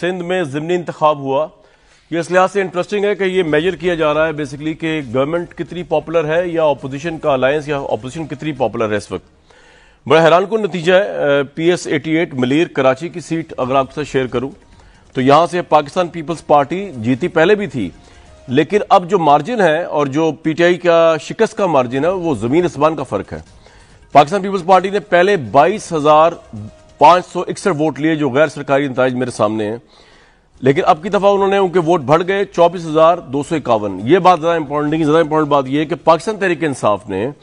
सिंध में ज़िमनी इंतखाब हुआ। ये इस लिहाज से इंटरेस्टिंग है कि ये मेजर किया जा रहा है बेसिकली कि गवर्नमेंट कितनी पॉपुलर है या अपोजिशन का अलायंस या अपोजिशन कितनी पॉपुलर है इस वक्त। बड़ा हैरानकुन नतीजा है। PS 88 मलीर कराची की सीट अगर आपके साथ शेयर करूं तो यहां से पाकिस्तान पीपल्स पार्टी जीती पहले भी थी, लेकिन अब जो मार्जिन है और जो PTI का शिकस्त का मार्जिन है वो जमीन आसमान का फर्क है। पाकिस्तान पीपल्स पार्टी ने पहले 22,561 वोट लिए जो गैर सरकारी नताइज मेरे सामने हैं, लेकिन अब की दफा उन्होंने उनके वोट बढ़ गए 24,251। ये बात ज्यादा इंपॉर्टेंट नहीं, ज्यादा इंपॉर्टेंट बात यह है कि पाकिस्तान तहरीक इंसाफ ने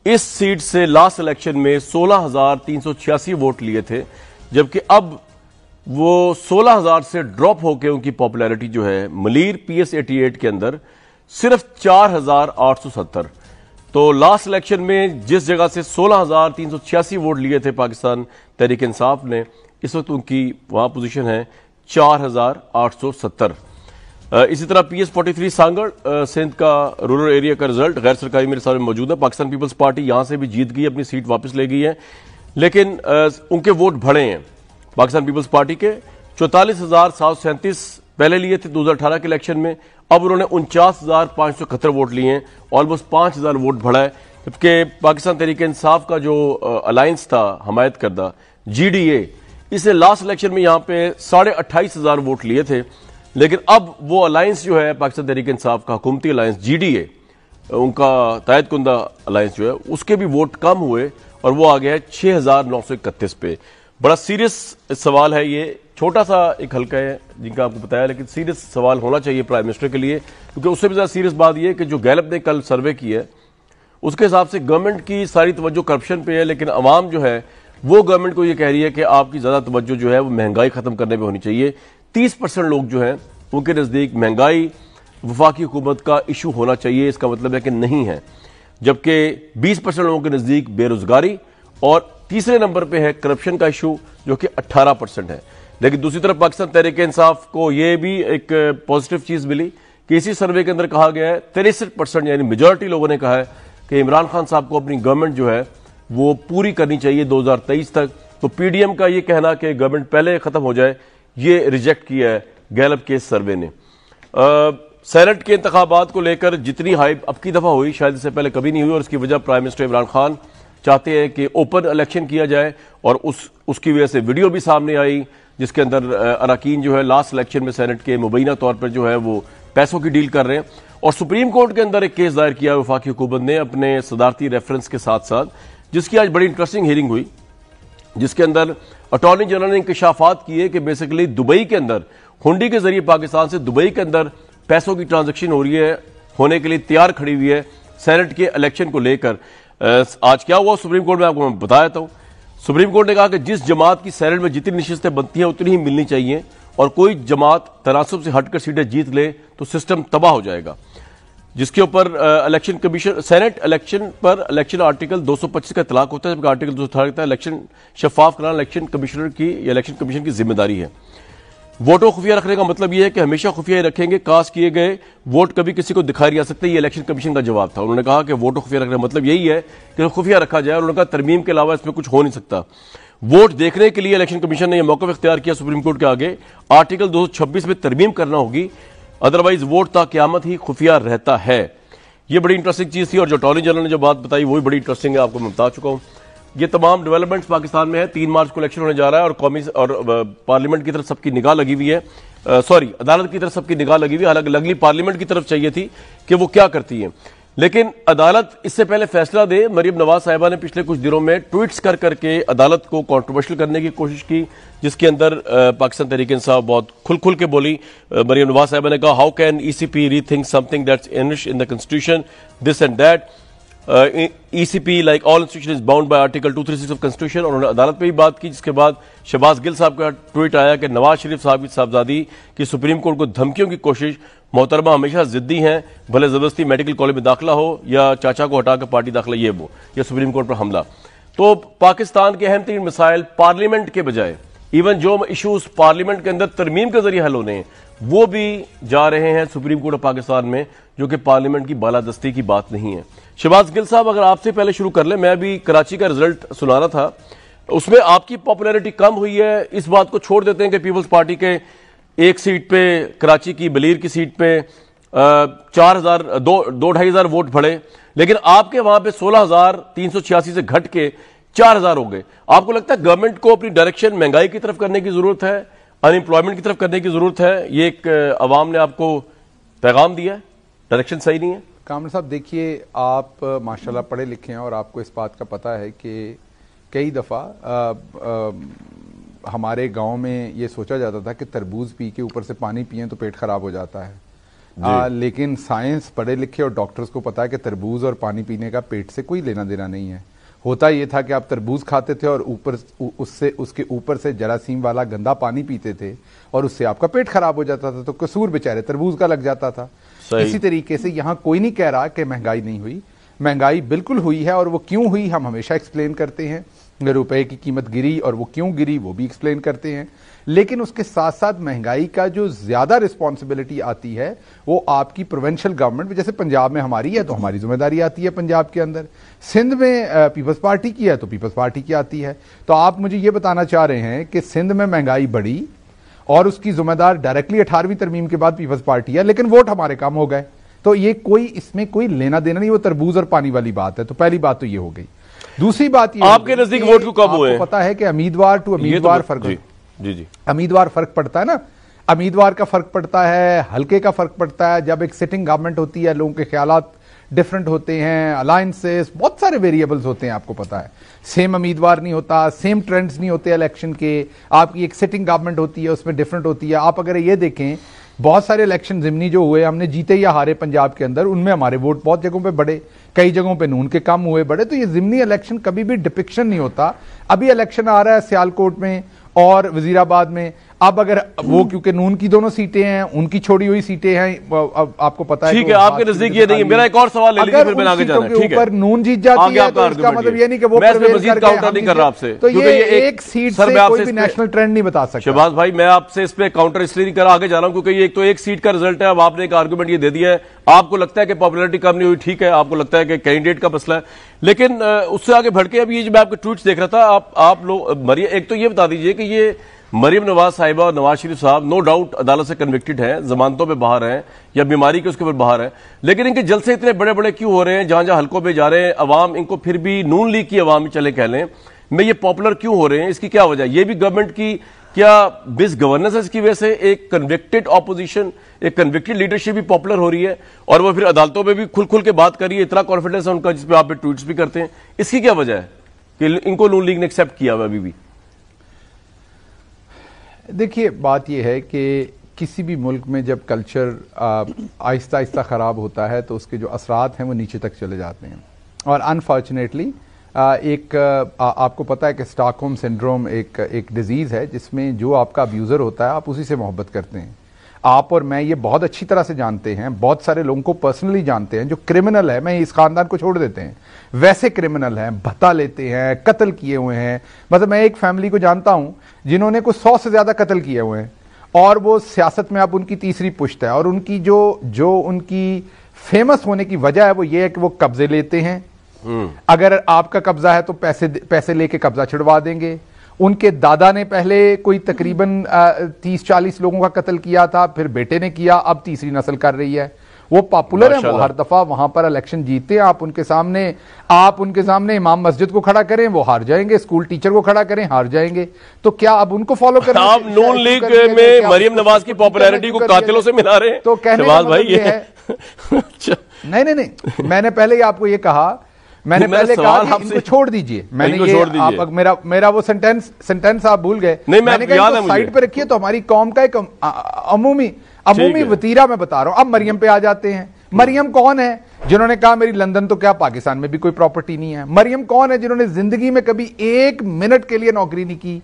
इस सीट से लास्ट इलेक्शन में 16,386 वोट लिए थे, जबकि अब वो 16,000 से ड्रॉप होकर उनकी पॉपुलैरिटी जो है मलीर PS 88 के अंदर सिर्फ 4,870। तो लास्ट इलेक्शन में जिस जगह से 16,386 वोट लिए थे पाकिस्तान तहरीक इंसाफ ने, इस वक्त उनकी वहां पोजीशन है 4,870। इसी तरह PS 43 सांगड़ सिंध का रूरल एरिया का रिजल्ट गैर सरकारी मेरे सामने मौजूद है। पाकिस्तान पीपल्स पार्टी यहां से भी जीत गई, अपनी सीट वापस ले गई है, लेकिन उनके वोट बढ़े हैं। पाकिस्तान पीपल्स पार्टी के 44,737 पहले लिए थे 2018 के इलेक्शन में, अब उन्होंने 49,571 वोट लिए हैं, ऑलमोस्ट 5,000 वोट बढ़ा है। जबकि पाकिस्तान तहरीक इंसाफ का जो अलायंस था हमायत करदा GDA, इसने लास्ट इलेक्शन में यहां पे 28,500 वोट लिए थे, लेकिन अब वो अलायंस जो है पाकिस्तान तहरीक इंसाफ का हुकूमती अलायंस GDA, उनका तायद कुंदा अलायंस जो है, उसके भी वोट कम हुए और वो आ गया है 6,931 पे। बड़ा सीरियस सवाल है ये, छोटा सा एक हल्का है जिनका आपको बताया, लेकिन सीरियस सवाल होना चाहिए प्राइम मिनिस्टर के लिए, क्योंकि उससे भी ज्यादा सीरियस बात यह है कि जो गैलप ने कल सर्वे की है उसके हिसाब से गवर्नमेंट की सारी तवज्जो करप्शन पे है, लेकिन अवाम जो है वो गवर्नमेंट को ये कह रही है कि आपकी ज्यादा तवज्जो जो है वो महंगाई खत्म करने पे होनी चाहिए। 30% लोग जो हैं उनके नजदीक महंगाई वफाकी हुकूमत का इशू होना चाहिए, इसका मतलब है कि नहीं है, जबकि 20% लोगों के नजदीक बेरोजगारी और तीसरे नंबर पे है करप्शन का इशू जो कि 18% है। लेकिन दूसरी तरफ पाकिस्तान तहरीक इंसाफ को यह भी एक पॉजिटिव चीज मिली कि इसी सर्वे के अंदर कहा गया है 63% यानी मेजॉरिटी लोगों ने कहा है कि इमरान खान साहब को अपनी गवर्नमेंट जो है वो पूरी करनी चाहिए 2023 तक। तो PDM का ये कहना कि गवर्नमेंट पहले खत्म हो जाए, ये रिजेक्ट किया है गैलप के सर्वे ने। सेनेट के इंतखाबात को लेकर जितनी हाइप अब की दफा हुई शायद इससे पहले कभी नहीं हुई, और इसकी वजह प्राइम मिनिस्टर इमरान खान चाहते हैं कि ओपन इलेक्शन किया जाए, और उसकी वजह से वीडियो भी सामने आई जिसके अंदर अरकान जो है लास्ट इलेक्शन में सेनेट के मुबैना तौर पर जो है वो पैसों की डील कर रहे हैं। और सुप्रीम कोर्ट के अंदर एक केस दायर किया वफाकी हुकूमत ने अपने सदारती रेफरेंस के साथ साथ, जिसकी आज बड़ी इंटरेस्टिंग हियरिंग हुई, जिसके अंदर अटॉर्नी जनरल ने इंकशाफात किए कि बेसिकली दुबई के अंदर हुंडी के जरिए पाकिस्तान से दुबई के अंदर पैसों की ट्रांजेक्शन हो रही है, होने के लिए तैयार खड़ी हुई है सेनेट के इलेक्शन को लेकर। आज क्या हुआ सुप्रीम कोर्ट में आपको मैं बताया था। सुप्रीम कोर्ट ने कहा कि जिस जमात की सेनेट में जितनी नशिस्तें बनती हैं उतनी ही मिलनी चाहिए, और कोई जमात तनासब से हटकर सीटें जीत ले तो सिस्टम तबाह हो जाएगा। जिसके ऊपर इलेक्शन कमीशन सेनेट इलेक्शन पर इलेक्शन आर्टिकल 225 का इतलाक होता है, जबकि आर्टिकल 218 कहता है इलेक्शन शफाफ कराना इलेक्शन कमिश्नर की या इलेक्शन कमीशन की जिम्मेदारी है। वोटों को खुफिया रखने का मतलब यह है कि हमेशा खुफिया रखेंगे, कास्ट किए गए वोट कभी किसी को दिखाई नहीं जा सकते। ये इलेक्शन कमीशन का जवाब था। उन्होंने कहा कि वोटों को खुफिया रखने का मतलब यही है कि खुफिया रखा जाए, और उन्होंने कहा तरमीम के अलावा इसमें कुछ हो नहीं सकता। वोट देखने के लिए इलेक्शन कमीशन ने यह मौका इख्तियार किया सुप्रीम कोर्ट के आगे, आर्टिकल 226 में तरमीम करना होगी, अदरवाइज वोट ता क़यामत ही खुफिया रहता है। यह बड़ी इंटरेस्टिंग चीज थी, और जो अटॉर्नी जनरल ने जो बात बताई वो भी बड़ी इंटरेस्टिंग है, आपको मैं बता चुका हूं। ये तमाम डेवलपमेंट्स पाकिस्तान में है। 3 मार्च को इलेक्शन होने जा रहा है, और कौमी और पार्लियामेंट की तरफ सबकी निगाह लगी हुई है, अदालत की तरफ सबकी निगाह लगी हुई है। हालांकि लगली पार्लियामेंट की तरफ चाहिए थी कि वो क्या करती है, लेकिन अदालत इससे पहले फैसला दे। मरियम नवाज साहिबा ने पिछले कुछ दिनों में ट्वीट्स कर करके अदालत को कंट्रोवर्शियल करने की कोशिश की, जिसके अंदर पाकिस्तान तहरीक इंसाफ बहुत खुल के बोली। मरियम नवाज साहिबा ने कहा, how can ECP rethink something that's इनिश in the constitution, this and that. ECP like all institution is bound by article 236 of constitution. और उन्होंने अदालत पे भी बात की, जिसके बाद शहबाज गिल साहब का ट्वीट आया कि नवाज शरीफ साहब की साहबजादी की सुप्रीम कोर्ट को धमकियों की कोशिश, मोहतरमा हमेशा जिद्दी हैं, भले जबरदस्ती मेडिकल कॉलेज में दाखिला हो या चाचा को हटाकर पार्टी दाखिला, ये वो या सुप्रीम कोर्ट पर हमला। तो पाकिस्तान के अहम तीन मसाइल पार्लियामेंट के बजाय इवन जो इशूज पार्लियामेंट के अंदर तरमीम के जरिए हल होने हैं वो भी जा रहे हैं सुप्रीम कोर्ट ऑफ पाकिस्तान में, जो कि पार्लियामेंट की बालादस्ती की बात नहीं है। शहबाज गिल साहब, अगर आपसे पहले शुरू कर ले, मैं अभी कराची का रिजल्ट सुना रहा था। उसमें आपकी पॉपुलैरिटी कम हुई है। इस बात को छोड़ देते हैं कि पीपल्स पार्टी के एक सीट पे, कराची की बलीर की सीट पे 4,000 2,500 वोट बढ़े, लेकिन आपके वहां पे 16,386 से घट के 4,000 हो गए। आपको लगता है गवर्नमेंट को अपनी डायरेक्शन महंगाई की तरफ करने की जरूरत है, अनएम्प्लॉयमेंट की तरफ करने की जरूरत है? ये एक अवाम ने आपको पैगाम दिया है, डायरेक्शन सही नहीं है? कामर साहब देखिए, आप माशाल्लाह पढ़े लिखे हैं और आपको इस बात का पता है कि कई दफ़ा हमारे गांव में ये सोचा जाता था कि तरबूज पी के ऊपर से पानी पिए तो पेट खराब हो जाता है। लेकिन साइंस, पढ़े लिखे और डॉक्टर्स को पता है कि तरबूज और पानी पीने का पेट से कोई लेना देना नहीं है। होता ये था कि आप तरबूज खाते थे और उसके ऊपर से जरासीम वाला गंदा पानी पीते थे और उससे आपका पेट खराब हो जाता था, तो कसूर बेचारे तरबूज का लग जाता था। इसी तरीके से यहां कोई नहीं कह रहा कि महंगाई नहीं हुई, महंगाई बिल्कुल हुई है। और वो क्यों हुई हम हमेशा एक्सप्लेन करते हैं, रुपए की कीमत गिरी और वो क्यों गिरी वो भी एक्सप्लेन करते हैं। लेकिन उसके साथ साथ महंगाई का जो ज्यादा रिस्पॉन्सिबिलिटी आती है वो आपकी प्रोविंशियल गवर्नमेंट, जैसे पंजाब में हमारी है तो हमारी जिम्मेदारी आती है पंजाब के अंदर, सिंध में पीपल्स पार्टी की है तो पीपल्स पार्टी की आती है। तो आप मुझे ये बताना चाह रहे हैं कि सिंध में महंगाई बढ़ी और उसकी जिम्मेदार डायरेक्टली 18वीं तरमीम के बाद पीपल्स पार्टी है, लेकिन वोट हमारे कम हो गए। तो ये कोई, इसमें कोई लेना देना नहीं, वो तरबूज और पानी वाली बात है। तो पहली बात तो ये हो गई। दूसरी बात ये, आपके नजदीक वोट क्यों कम हुए? पता है कि उम्मीदवार टू उम्मीदवार फर्क, जी उम्मीदवार फर्क पड़ता है ना, उम्मीदवार का फर्क पड़ता है, हल्के का फर्क पड़ता है। जब एक सिटिंग गवर्नमेंट होती है, लोगों के ख्यालात डिफरेंट होते हैं, अलायंसेस, बहुत सारे वेरिएबल्स होते हैं, आपको पता है। सेम उम्मीदवार नहीं होता, सेम ट्रेंड्स नहीं होते इलेक्शन के। आपकी एक सिटिंग गवर्नमेंट होती है, उसमें डिफरेंट होती है। आप अगर ये देखें, बहुत सारे इलेक्शन जिमनी जो हुए, हमने जीते या हारे पंजाब के अंदर, उनमें हमारे वोट बहुत जगहों पे बढ़े, कई जगहों पे नून के कम हुए, बढ़े। तो ये जिमनी इलेक्शन कभी भी डिपिक्शन नहीं होता। अभी इलेक्शन आ रहा है सियालकोट में और वजीराबाद में। अब अगर वो, क्योंकि नून की दोनों सीटें हैं, उनकी छोड़ी हुई सीटें हैं, अब आपको पता है। ठीक है, आपके नजदीक ये नहीं है। मेरा एक और सवाल ले लीजिए, फिर मैं आगे जाना है। ठीक है, ऊपर नून जीत जाती है तो इसका मतलब ये नहीं कि वो मजीद काउंटर नहीं कर रहा आपसे, तो ये एक सीट से कोई भी नेशनल ट्रेंड नहीं बता सकता। शहबाज भाई, मैं आपसे इस पे काउंटर इसलिए नहीं कर आगे जा रहा हूं क्योंकि एक तो एक सीट का रिजल्ट है। अब आपने एक आर्गुमेंट ये दे दिया है, आपको लगता है कि पॉपुलैरिटी कम नहीं हुई, ठीक है, आपको लगता है कि कैंडिडेट का मसला है, लेकिन उससे आगे बढ़ के अभी ये जो मैं आपके ट्वीट्स देख रहा था, आप लोग मरियम, एक तो ये बता दीजिए कि ये मरियम नवाज साहिबा और नवाज शरीफ साहब नो डाउट अदालत से कन्विक्टेड हैं, जमानतों पे बाहर हैं या बीमारी के उसके ऊपर बाहर है, लेकिन इनके जलसे इतने बड़े बड़े क्यों हो रहे हैं? जहां जहां हल्कों पे जा रहे हैं अवाम इनको, फिर भी नून लीग की अवाम चले कह लें, में ये पॉपुलर क्यों हो रहे हैं? इसकी क्या वजह? ये भी गवर्नमेंट की क्या बिस गवर्नेंस है, इसकी वजह से एक कन्विक्टेड ऑपोजिशन, एक कन्विक्टेड लीडरशिप भी पॉपुलर हो रही है और वो फिर अदालतों में भी खुल खुल के बात कर रही है, इतना कॉन्फिडेंस है उनका जिसपे आप ट्वीट्स भी करते हैं। इसकी क्या वजह है कि इनको नून लीग ने एक्सेप्ट किया हुआ? अभी भी देखिए, बात यह है कि किसी भी मुल्क में जब कल्चर आहिस्ता आहिस्ता ख़राब होता है तो उसके जो असरात हैं वो नीचे तक चले जाते हैं। और अनफॉर्चुनेटली आपको पता है कि स्टॉकहोम सिंड्रोम एक डिजीज़ है जिसमें जो आपका अब्यूज़र होता है आप उसी से मोहब्बत करते हैं। आप और मैं ये बहुत अच्छी तरह से जानते हैं, बहुत सारे लोगों को पर्सनली जानते हैं। जो क्रिमिनल है, मैं इस खानदान को छोड़ देते हैं, वैसे क्रिमिनल हैं, भत्ता लेते हैं, कत्ल किए हुए हैं। मतलब मैं एक फैमिली को जानता हूं जिन्होंने कुछ 100 से ज्यादा कत्ल किए हुए हैं और वो सियासत में अब उनकी तीसरी पुश्त है। और उनकी जो उनकी फेमस होने की वजह है वो ये है कि वो कब्जे लेते हैं। अगर आपका कब्जा है तो पैसे लेके कब्जा छिड़वा देंगे। उनके दादा ने पहले कोई तकरीबन 30-40 लोगों का कत्ल किया था, फिर बेटे ने किया, अब तीसरी नस्ल कर रही है। वो पॉपुलर है, वो हर दफा वहां पर इलेक्शन जीतते हैं। आप उनके सामने इमाम मस्जिद को खड़ा करें, वो हार जाएंगे। स्कूल टीचर को खड़ा करें, हार जाएंगे। तो क्या अब उनको फॉलो करें? आप नून लीग में मरियम नवाज की पॉपुलैरिटी को कातिलों से मिला रहे हैं? तो कहने का मतलब ये है नहीं, मैंने पहले ही आपको ये कहा, मैंने पहले कहा कि इनको छोड़ दीजिए। मैंने ये आप मेरा वो सेंटेंस आप भूल गए। मैंने कहा साइड पे रखिए। तो हमारी कौम का एक अमूमी वतीरा मैं बता रहा हूं। अब मरियम पे आ जाते हैं। मरियम कौन है जिन्होंने कहा मेरी लंदन तो क्या पाकिस्तान में भी कोई प्रॉपर्टी नहीं है? मरियम कौन है जिन्होंने जिंदगी में कभी 1 मिनट के लिए नौकरी नहीं की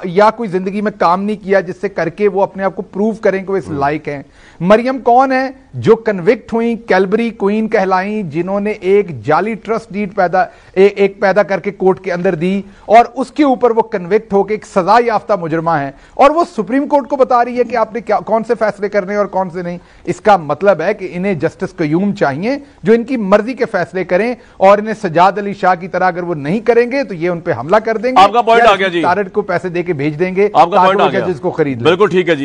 या कोई जिंदगी में काम नहीं किया जिससे करके वो अपने आप को प्रूव करें कि वो इस लायक हैं? मरियम कौन है जो कन्विक्ट हुई, कैलबरी क्वीन कहलाई, जिन्होंने एक जाली ट्रस्ट डीड पैदा करके कोर्ट के अंदर दी और उसके ऊपर वो कन्विक्ट होकर एक सजा याफ्ता मुजरमा है और वो सुप्रीम कोर्ट को बता रही है कि आपने कौन से फैसले करने और कौन से नहीं। इसका मतलब है कि इन्हें जस्टिस कयूम चाहिए जो इनकी मर्जी के फैसले करें, और इन्हें सजाद अली शाह की तरह अगर वो नहीं करेंगे तो ये उन पे हमला कर देंगे। आपका पॉइंट आ गया जी, तारड़ को पैसे देके भेज देंगे, आपका पॉइंट आ गया, जिसको खरीद। बिल्कुल ठीक है जी।